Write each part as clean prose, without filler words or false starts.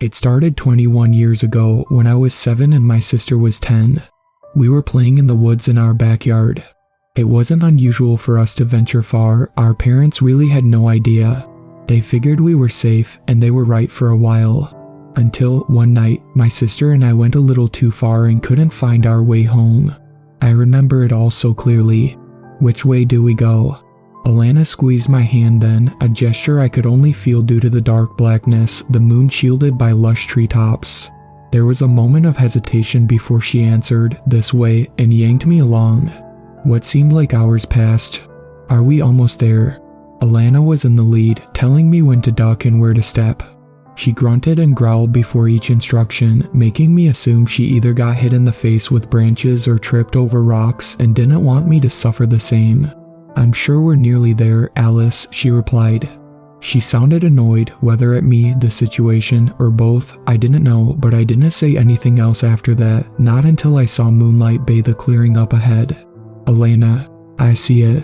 It started 21 years ago when I was 7 and my sister was 10. We were playing in the woods in our backyard. It wasn't unusual for us to venture far. Our parents really had no idea. They figured we were safe, and they were right for a while. Until one night, my sister and I went a little too far and couldn't find our way home. I remember it all so clearly. Which way do we go? Alana squeezed my hand then, a gesture I could only feel due to the dark blackness, the moon shielded by lush treetops. There was a moment of hesitation before she answered, "This way," and yanked me along. What seemed like hours passed. "Are we almost there?" Alana was in the lead, telling me when to duck and where to step. She grunted and growled before each instruction, making me assume she either got hit in the face with branches or tripped over rocks and didn't want me to suffer the same. "I'm sure we're nearly there, Alice," she replied. She sounded annoyed, whether at me, the situation, or both, I didn't know, but I didn't say anything else after that, not until I saw moonlight bathe the clearing up ahead. "Alana, I see it."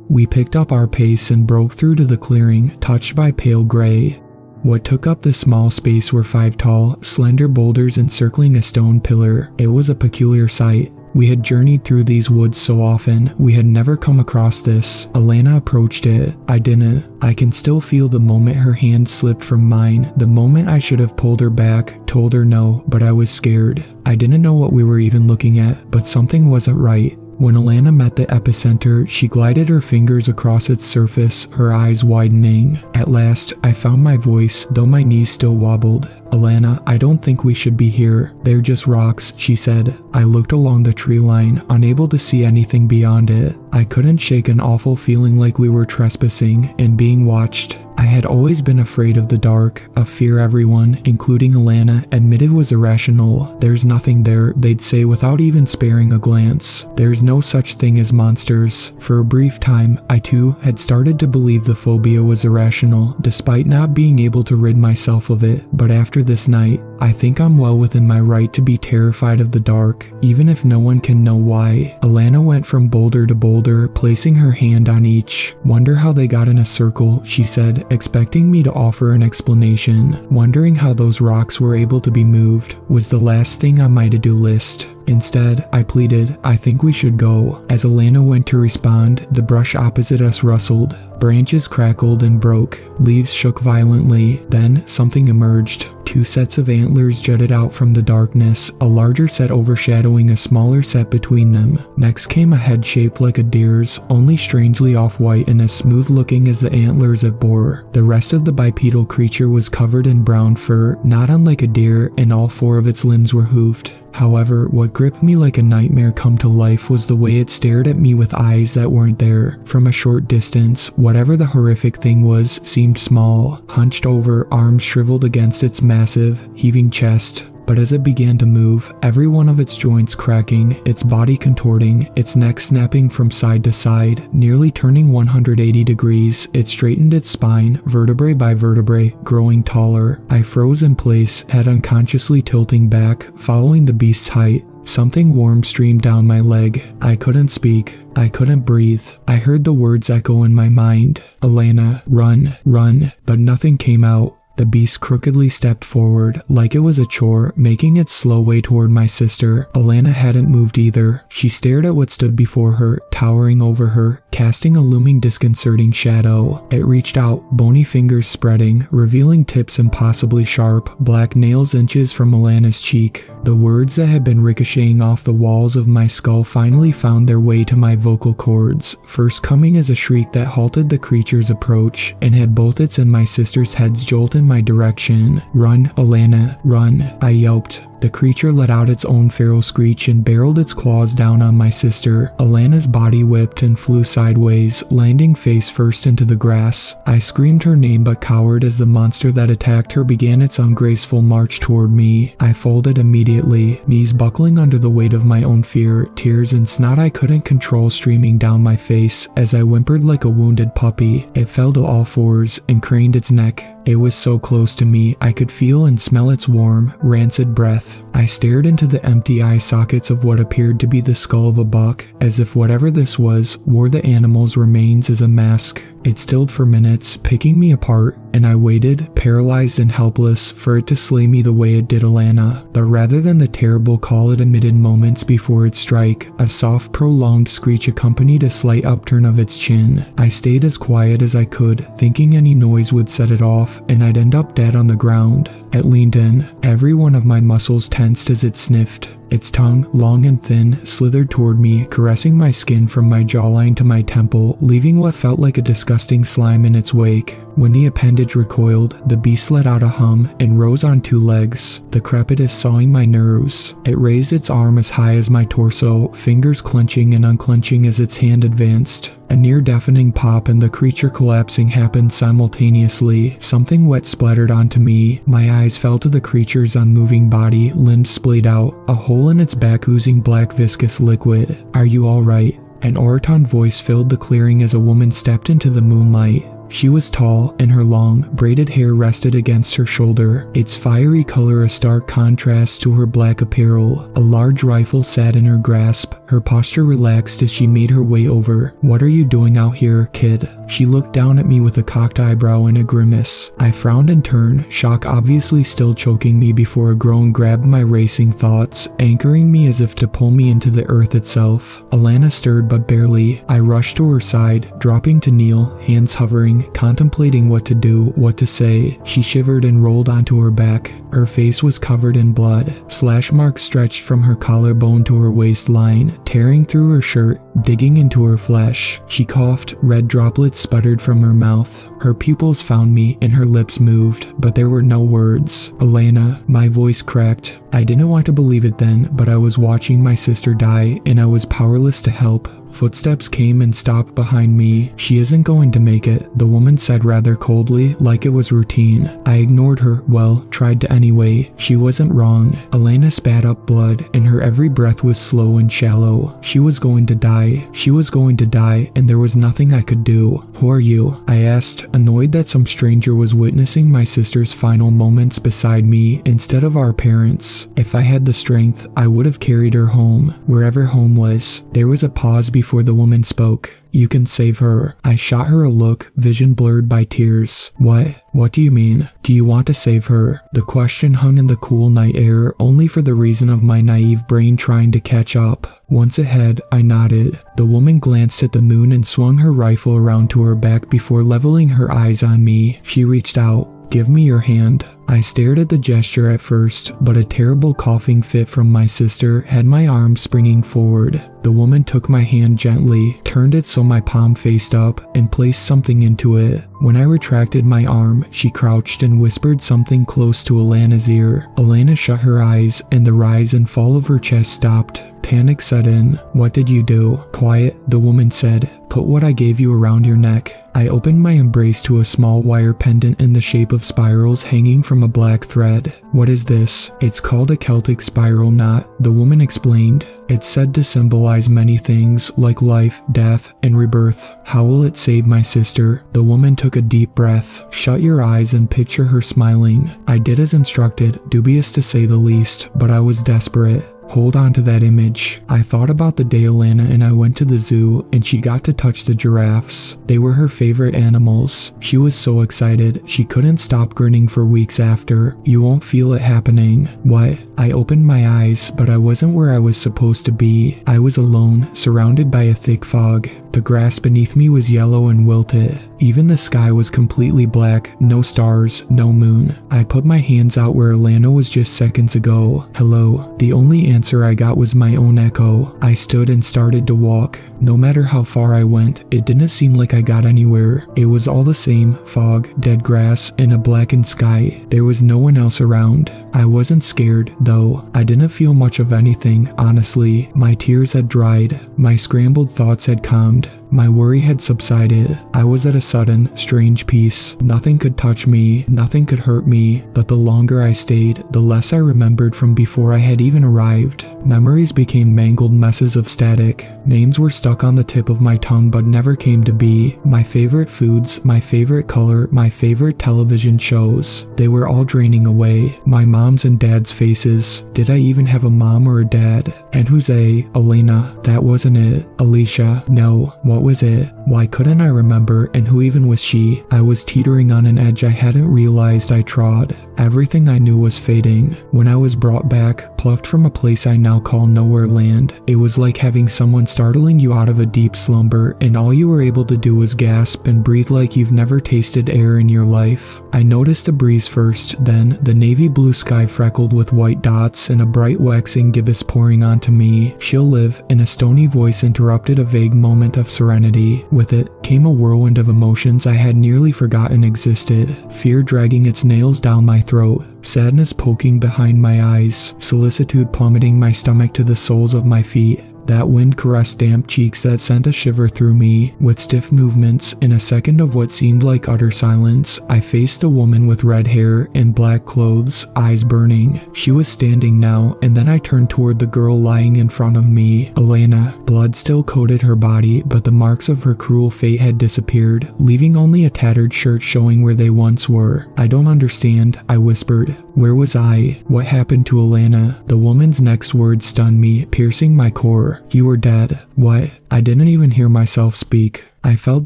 We picked up our pace and broke through to the clearing, touched by pale gray. What took up the small space were 5 tall, slender boulders encircling a stone pillar. It was a peculiar sight. We had journeyed through these woods so often, we had never come across this. Alana approached it. I didn't. I can still feel the moment her hand slipped from mine, the moment I should have pulled her back, told her no, but I was scared. I didn't know what we were even looking at, but something wasn't right. When Alana met the epicenter, she glided her fingers across its surface, her eyes widening. At last, I found my voice, though my knees still wobbled. "Alana, I don't think we should be here. They're just rocks," she said. I looked along the tree line, unable to see anything beyond it. I couldn't shake an awful feeling like we were trespassing and being watched. I had always been afraid of the dark, a fear everyone, including Alana, admitted was irrational. "There's nothing there," they'd say without even sparing a glance. "There's no such thing as monsters." For a brief time, I too had started to believe the phobia was irrational, despite not being able to rid myself of it. But after this night, I think I'm well within my right to be terrified of the dark, even if no one can know why. Alana went from boulder to boulder, placing her hand on each. "Wonder how they got in a circle," she said, expecting me to offer an explanation. Wondering how those rocks were able to be moved was the last thing on my to-do list. Instead, I pleaded, "I think we should go." As Alana went to respond, the brush opposite us rustled. Branches crackled and broke. Leaves shook violently. Then, something emerged. 2 sets of antlers jutted out from the darkness, a larger set overshadowing a smaller set between them. Next came a head shaped like a deer's, only strangely off-white and as smooth-looking as the antlers it bore. The rest of the bipedal creature was covered in brown fur, not unlike a deer, and all 4 of its limbs were hoofed. However, what gripped me like a nightmare come to life was the way it stared at me with eyes that weren't there. From a short distance, whatever the horrific thing was seemed small, hunched over, arms shriveled against its massive, heaving chest. But as it began to move, every one of its joints cracking, its body contorting, its neck snapping from side to side, nearly turning 180 degrees, it straightened its spine, vertebrae by vertebrae, growing taller. I froze in place, head unconsciously tilting back, following the beast's height. Something warm streamed down my leg. I couldn't speak. I couldn't breathe. I heard the words echo in my mind. "Alana, run, run," but nothing came out. The beast crookedly stepped forward, like it was a chore, making its slow way toward my sister. Alana hadn't moved either. She stared at what stood before her, towering over her, casting a looming disconcerting shadow. It reached out, bony fingers spreading, revealing tips impossibly sharp, black nails inches from Alana's cheek. The words that had been ricocheting off the walls of my skull finally found their way to my vocal cords, first coming as a shriek that halted the creature's approach, and had both its and my sister's heads jolt in my direction. "Run, Alana, run," I yelped. The creature let out its own feral screech and barreled its claws down on my sister. Alana's body whipped and flew sideways, landing face first into the grass. I screamed her name but cowered as the monster that attacked her began its ungraceful march toward me. I folded immediately, knees buckling under the weight of my own fear, tears and snot I couldn't control streaming down my face as I whimpered like a wounded puppy. It fell to all fours and craned its neck, It was so close to me I could feel and smell its warm, rancid breath. I stared into the empty eye sockets of what appeared to be the skull of a buck, as if whatever this was wore the animal's remains as a mask. It stilled for minutes, picking me apart, and I waited, paralyzed and helpless, for it to slay me the way it did Alana. But rather than the terrible call it emitted moments before its strike, a soft, prolonged screech accompanied a slight upturn of its chin. I stayed as quiet as I could, thinking any noise would set it off, and I'd end up dead on the ground. It leaned in, every one of my muscles tensed as it sniffed. Its tongue, long and thin, slithered toward me, caressing my skin from my jawline to my temple, leaving what felt like a disgusting slime in its wake. When the appendage recoiled, the beast let out a hum and rose on two legs, the crepitus sawing my nerves. It raised its arm as high as my torso, fingers clenching and unclenching as its hand advanced. A near-deafening pop and the creature collapsing happened simultaneously. Something wet splattered onto me. My eyes fell to the creature's unmoving body, limbs splayed out, a hole in its back oozing black viscous liquid. "Are you all right?" An orotund voice filled the clearing as a woman stepped into the moonlight. She was tall, and her long, braided hair rested against her shoulder, its fiery color a stark contrast to her black apparel. A large rifle sat in her grasp, her posture relaxed as she made her way over. "What are you doing out here, kid?" She looked down at me with a cocked eyebrow and a grimace. I frowned in turn, shock obviously still choking me before a groan grabbed my racing thoughts, anchoring me as if to pull me into the earth itself. Alana stirred but barely. I rushed to her side, dropping to kneel, hands hovering, contemplating what to do, what to say. She shivered and rolled onto her back. Her face was covered in blood. Slash marks stretched from her collarbone to her waistline, tearing through her shirt, digging into her flesh. She coughed, red droplets sputtered from her mouth. Her pupils found me and her lips moved, but there were no words. "Alana," my voice cracked. I didn't want to believe it then, but I was watching my sister die, and I was powerless to help. Footsteps came and stopped behind me. "She isn't going to make it," the woman said rather coldly, like it was routine. I ignored her, well, tried to anyway. She wasn't wrong. Alana spat up blood, and her every breath was slow and shallow. She was going to die. She was going to die, and there was nothing I could do. "Who are you?" I asked, annoyed that some stranger was witnessing my sister's final moments beside me instead of our parents. If I had the strength, I would have carried her home, wherever home was. There was a pause before the woman spoke. "You can save her." I shot her a look, vision blurred by tears. What do you mean? Do you want to save her?" The question hung in the cool night air, only for the reason of my naive brain trying to catch up. Once ahead, I nodded. The woman glanced at the moon and swung her rifle around to her back before leveling her eyes on me. She reached out. "Give me your hand." I stared at the gesture at first, but a terrible coughing fit from my sister had my arm springing forward. The woman took my hand gently, turned it so my palm faced up, and placed something into it. When I retracted my arm, she crouched and whispered something close to Alana's ear. Alana shut her eyes, and the rise and fall of her chest stopped. Panic set in. "What did you do?" "Quiet," the woman said. "Put what I gave you around your neck." I opened my embrace to a small wire pendant in the shape of spirals hanging from a black thread. "What is this?" "It's called a Celtic spiral knot," the woman explained. "It's said to symbolize many things, like life, death, and rebirth." "How will it save my sister?" The woman took a deep breath. "Shut your eyes and picture her smiling." I did as instructed, dubious to say the least, but I was desperate. Hold on to that image. I thought about the day Alana and I went to the zoo and she got to touch the giraffes. They were her favorite animals. She was so excited, she couldn't stop grinning for weeks after. "You won't feel it happening." "What?" I opened my eyes, but I wasn't where I was supposed to be. I was alone, surrounded by a thick fog. The grass beneath me was yellow and wilted. Even the sky was completely black, no stars, no moon. I put my hands out where Alana was just seconds ago. "Hello." The only answer I got was my own echo. I stood and started to walk. No matter how far I went, it didn't seem like I got anywhere. It was all the same, fog, dead grass, and a blackened sky. There was no one else around. I wasn't scared, though. I didn't feel much of anything, honestly. My tears had dried. My scrambled thoughts had calmed. My worry had subsided. I was at a sudden, strange peace. Nothing could touch me, nothing could hurt me, but the longer I stayed, the less I remembered from before I had even arrived. Memories became mangled messes of static. Names were stuck on the tip of my tongue but never came to be. My favorite foods, my favorite color, my favorite television shows. They were all draining away. My mom's and dad's faces. Did I even have a mom or a dad? And Jose, Elena, that wasn't it. Alicia, no, what was it? Why couldn't I remember, and who even was she? I was teetering on an edge I hadn't realized I trod. Everything I knew was fading. When I was brought back, plucked from a place I now call nowhere land, it was like having someone startling you out of a deep slumber, and all you were able to do was gasp and breathe like you've never tasted air in your life. I noticed a breeze first, then the navy blue sky freckled with white dots and a bright waxing gibbous pouring onto me. She'll live, and a stony voice interrupted a vague moment of serenity. With it came a whirlwind of emotions I had nearly forgotten existed. Fear dragging its nails down my throat, sadness poking behind my eyes, solicitude plummeting my stomach to the soles of my feet. That wind caressed damp cheeks that sent a shiver through me. With stiff movements, in a second of what seemed like utter silence, I faced a woman with red hair and black clothes, eyes burning. She was standing now, and then I turned toward the girl lying in front of me, Elena. Blood still coated her body, but the marks of her cruel fate had disappeared, leaving only a tattered shirt showing where they once were. I don't understand, I whispered. Where was I? What happened to Elena? The woman's next words stunned me, piercing my core. You were dead. What? I didn't even hear myself speak. I felt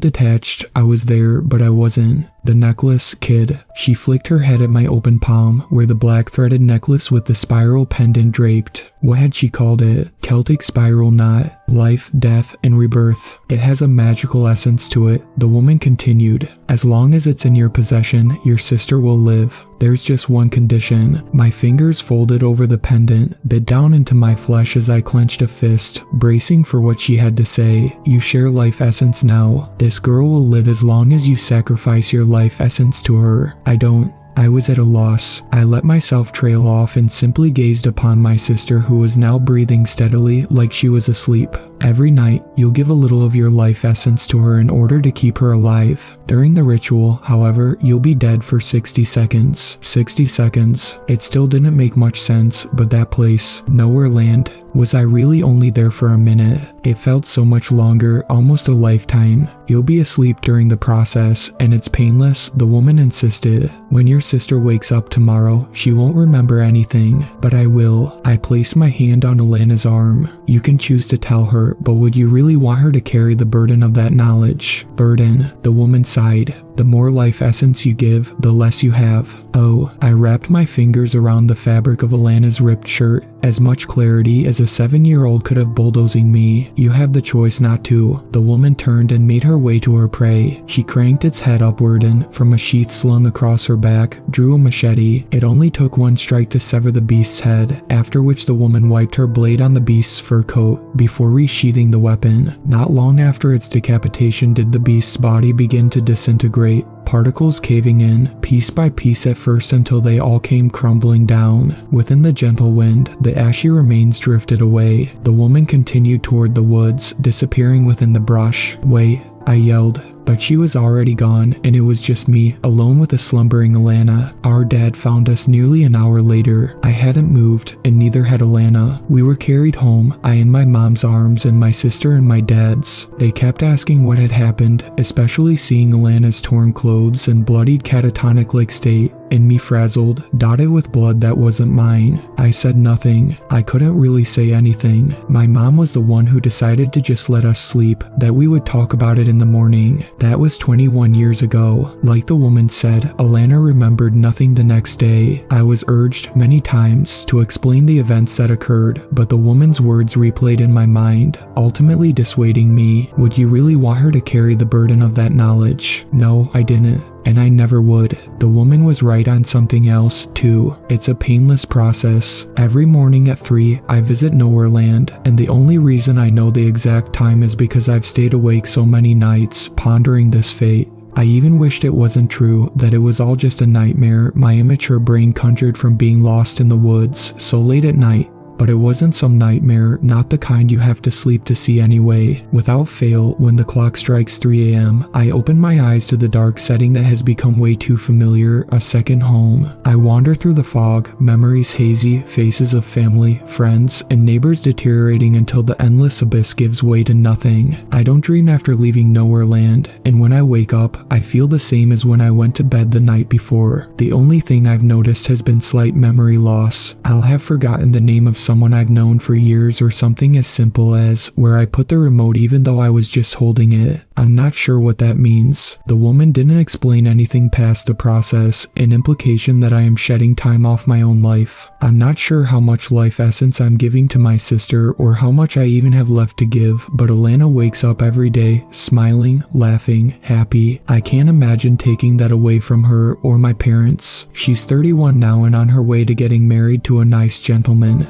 detached. I was there, but I wasn't. The necklace, kid. She flicked her head at my open palm, where the black threaded necklace with the spiral pendant draped. What had she called it? Celtic spiral knot. Life, death, and rebirth. It has a magical essence to it, the woman continued. As long as it's in your possession, your sister will live. There's just one condition. My fingers folded over the pendant, bit down into my flesh as I clenched a fist, bracing for what she had to say. You share life essence now. This girl will live as long as you sacrifice your life essence to her. I don't. I was at a loss. I let myself trail off and simply gazed upon my sister, who was now breathing steadily like she was asleep. Every night, you'll give a little of your life essence to her in order to keep her alive. During the ritual, however, you'll be dead for 60 seconds. 60 seconds. It still didn't make much sense, but that place, nowhere land, was I really only there for a minute? It felt so much longer, almost a lifetime. You'll be asleep during the process, and it's painless, the woman insisted. When your sister wakes up tomorrow, she won't remember anything, but I will. I placed my hand on Elena's arm. You can choose to tell her, but would you really want her to carry the burden of that knowledge? Burden, the woman sighed. The more life essence you give, the less you have. Oh, I wrapped my fingers around the fabric of Alana's ripped shirt, as much clarity as a 7-year-old could have bulldozing me. You have the choice not to. The woman turned and made her way to her prey. She cranked its head upward and, from a sheath slung across her back, drew a machete. It only took one strike to sever the beast's head, after which the woman wiped her blade on the beast's fur coat, before resheathing the weapon. Not long after its decapitation did the beast's body begin to disintegrate, particles caving in, piece by piece at first until they all came crumbling down. Within the gentle wind, the ashy remains drifted away. The woman continued toward the woods, disappearing within the brush. Wait, I yelled. But she was already gone, and it was just me, alone with a slumbering Alana. Our dad found us nearly an hour later. I hadn't moved, and neither had Alana. We were carried home, I in my mom's arms and my sister in my dad's. They kept asking what had happened, especially seeing Alana's torn clothes and bloodied catatonic-like state, and me frazzled, dotted with blood that wasn't mine. I said nothing. I couldn't really say anything. My mom was the one who decided to just let us sleep, that we would talk about it in the morning. That was 21 years ago. Like the woman said, Alana remembered nothing the next day. I was urged many times to explain the events that occurred, but the woman's words replayed in my mind, ultimately dissuading me. Would you really want her to carry the burden of that knowledge? No, I didn't. And I never would. The woman was right on something else, too. It's a painless process. Every morning at 3, I visit Nowhere Land, and the only reason I know the exact time is because I've stayed awake so many nights, pondering this fate. I even wished it wasn't true, that it was all just a nightmare my immature brain conjured from being lost in the woods so late at night. but it wasn't some nightmare, not the kind you have to sleep to see anyway. Without fail, when the clock strikes 3 a.m., I open my eyes to the dark setting that has become way too familiar, a second home. I wander through the fog, memories hazy, faces of family, friends, and neighbors deteriorating until the endless abyss gives way to nothing. I don't dream after leaving Nowhere Land, and when I wake up, I feel the same as when I went to bed the night before. The only thing I've noticed has been slight memory loss. I'll have forgotten the name of someone I've known for years, or something as simple as where I put the remote even though I was just holding it. I'm not sure what that means. The woman didn't explain anything past the process, an implication that I am shedding time off my own life. I'm not sure how much life essence I'm giving to my sister or how much I even have left to give, but Alana wakes up every day, smiling, laughing, happy. I can't imagine taking that away from her or my parents. She's 31 now and on her way to getting married to a nice gentleman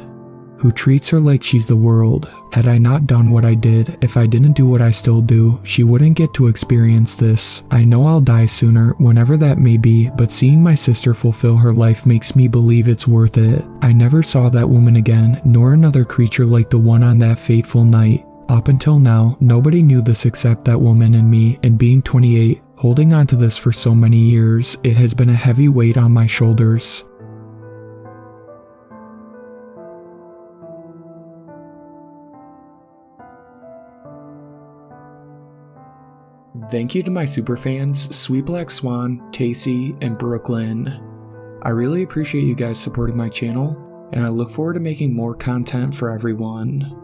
who treats her like she's the world. Had I not done what I did, if I didn't do what I still do, she wouldn't get to experience this. I know I'll die sooner, whenever that may be, but seeing my sister fulfill her life makes me believe it's worth it. I never saw that woman again, nor another creature like the one on that fateful night. Up until now, nobody knew this except that woman and me, and being 28, holding on to this for so many years, it has been a heavy weight on my shoulders. Thank you to my superfans, Sweet Black Swan, Tacy, and Brooklyn. I really appreciate you guys supporting my channel, and I look forward to making more content for everyone.